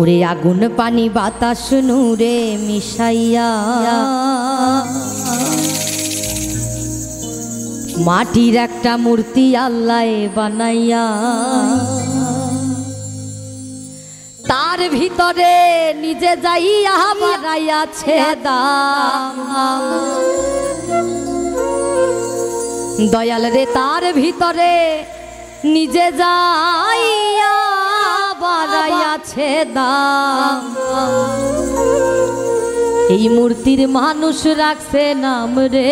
ওরে আগুন পানি বাতাস নূরে মিশাইয়া মাটির একটা মূর্তি আল্লাহ বানাইয়া তার ভিতরে নিজে যাইয়া বানাইয়াছে দাম। দয়াল রে তার ভিতরে নিজে যাইয়া বানাইয়াছে দাম। এই মূর্তির মানুষ রাখছে নাম রে,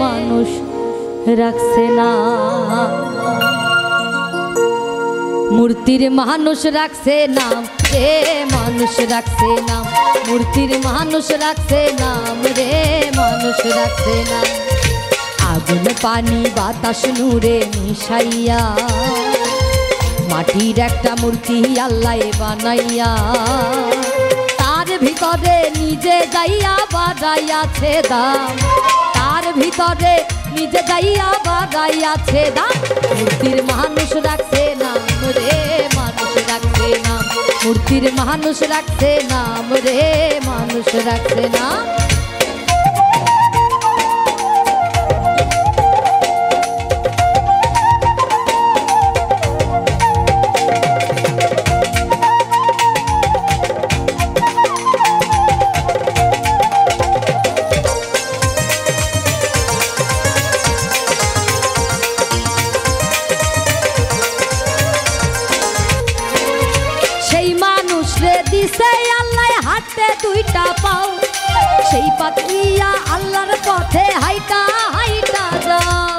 মানুষ রাখছে না। মূর্তির মানুষ রাখছে নাম রে, মানুষ রাখছে নাম। মূর্তির মানুষ রাখছে নাম রে, মানুষ রাখছে নাম। আগুন পানি বাতাস নূরে মিশাইয়া মাটির একটা মূর্তি আল্লাহ বানাইয়া তার ভিতরে নিজে যাইয়া বানাইয়াছে দাম। তার ভিতরে নিজে যাইয়া বানাইয়াছে দাম। মূর্তির মানুষ রাখছে নাম রে, মানুষ রাখছে নাম। মূর্তির মানুষ রাখছে নাম রে, মানুষ রাখছে নাম। দিছে আল্লাহ হাতে দুইটা পাও, সেই পাতিয়া আল্লাহর পথে হাইটা হাইটা যাও।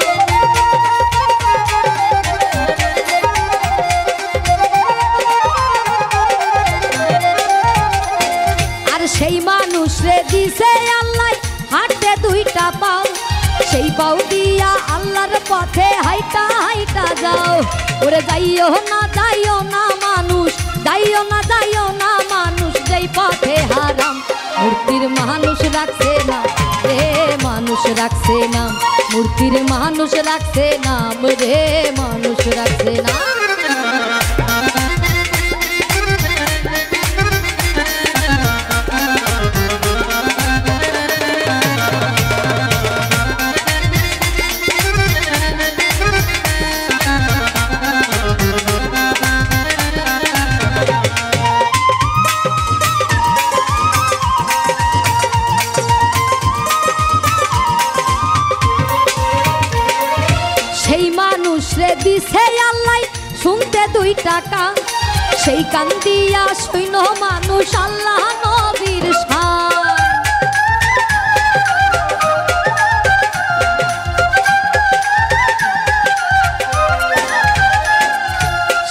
আর সেই মানুষ রে দিছে আল্লাহ হাতে দুইটা পাও, সেই পাও দিয়া আল্লাহর পথে হাইটা হাইটা যাও। ওরে যাইও না মানুষ, যাইও না মানুষ, যেই পথে হারাম। মূর্তির মানুষ রাখছে না রে, মানুষ রাখছে না। মূর্তির মানুষ রাখছে নাম রে, মানুষ রাখছে না। দিছে আল্লাহ শুনতে দুই টাকা, সেই কান দিয়া সৈন্য মানুষ আল্লাহ নবীর শান।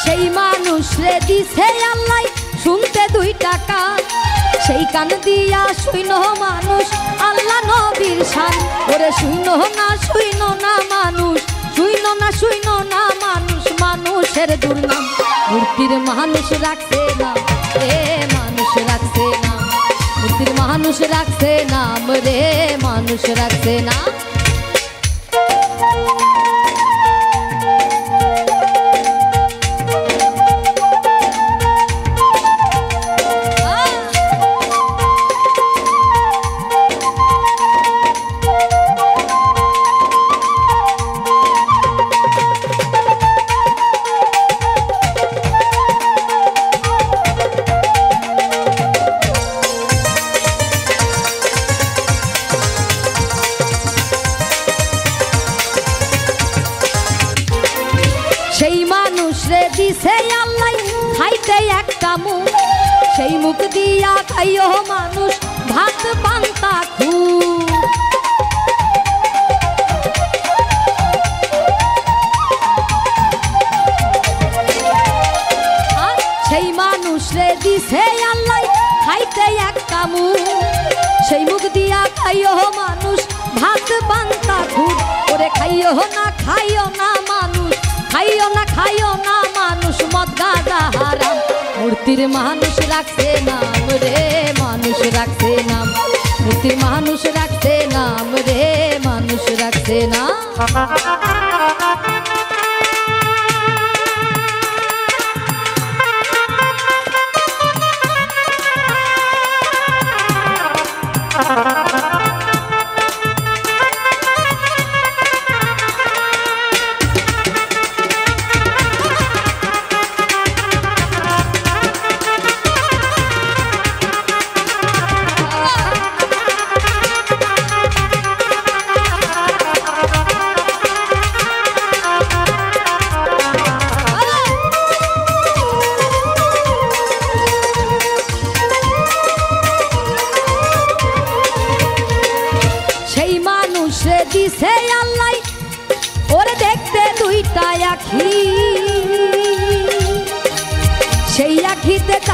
সেই মানুষ রে দিছে আল্লাহ শুনতে দুই টাকা, সেই কান দিয়া সৈন্য মানুষ আল্লাহ নবীর শান। ওরে শুইনো না মানুষ, শুইনো না মানুষ, মানুষের দুর্নাম। মূর্তির মানুষ রাখছে না রে, মানুষ রাখছে না। মূর্তির মানুষ রাখছে নাম রে, মানুষ রাখছে না। সেই মানুষ রে দিছে আল্লাহ খাইতে একটা মুখ, সেই মুখ দিয়া খাইও মানুষ ভাত পান্তা খুব। সেই মানুষ রে দিছে আল্লাহ খাইতে একটা মুখ, সেই মুখ দিয়া খাইও মানুষ ভাত পান্তা খুব। ওরে খাইও না মানুষ, খাইও না মানুষ, মদ গাঁজা হারাম। মূর্তির মানুষ রাখছে নাম রে, মানুষ রাখছে নাম। মূর্তির মানুষ রাখছে নাম রে, মানুষ রাখছে না।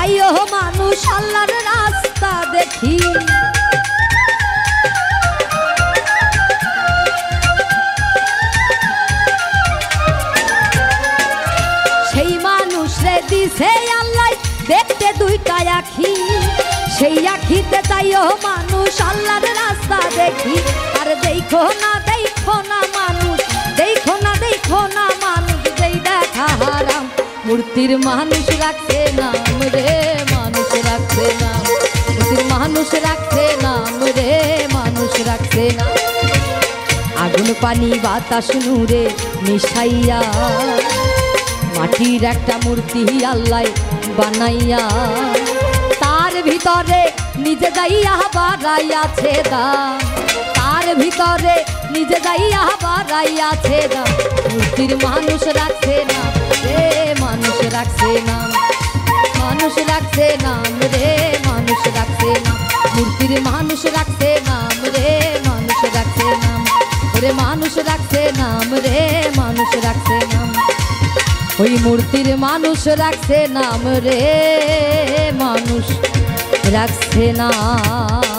যাইও মানুষ আল্লাহর রাস্তা দেখি। সেই মানুষ রে দিছে আল্লাহ দেখতে দুইটা আখি, সেই আখিতে যাইও মানুষ আল্লাহর রাস্তা দেখি। আর দেখো না মানুষ, দেখো না মানুষ, যেই দেখা হারাম মূর্তির মানুষ রাখছে নাম রে, মানুষ রাখছে নাম, মূর্তির মানুষ রাখছে নাম রে, মানুষ রাখছে নাম। আগুন পানি বাতাস নূরে মিশাইয়া মাটির একটা মূর্তি আল্লাহ বানাইয়া, তার ভিতরে নিজে যাইয়া বাড়াইয়াছে দাম, তার ভিতরে নিজে যাইয়া বাড়াইয়াছে দাম। মূর্তির মানুষ রাখছে নাম রে, মানুষ রাখছে নাম, মানুষ রাখছে নাম রে, মানুষ রাখছে নাম। মূর্তির মানুষ রাখছে নাম রে, মানুষ রাখছে নাম, ওরে মানুষ রাখছে নাম রে, মানুষ রাখছে নাম। ওই মূর্তির মানুষ রাখছে নাম রে, মানুষ রাখছে নাম।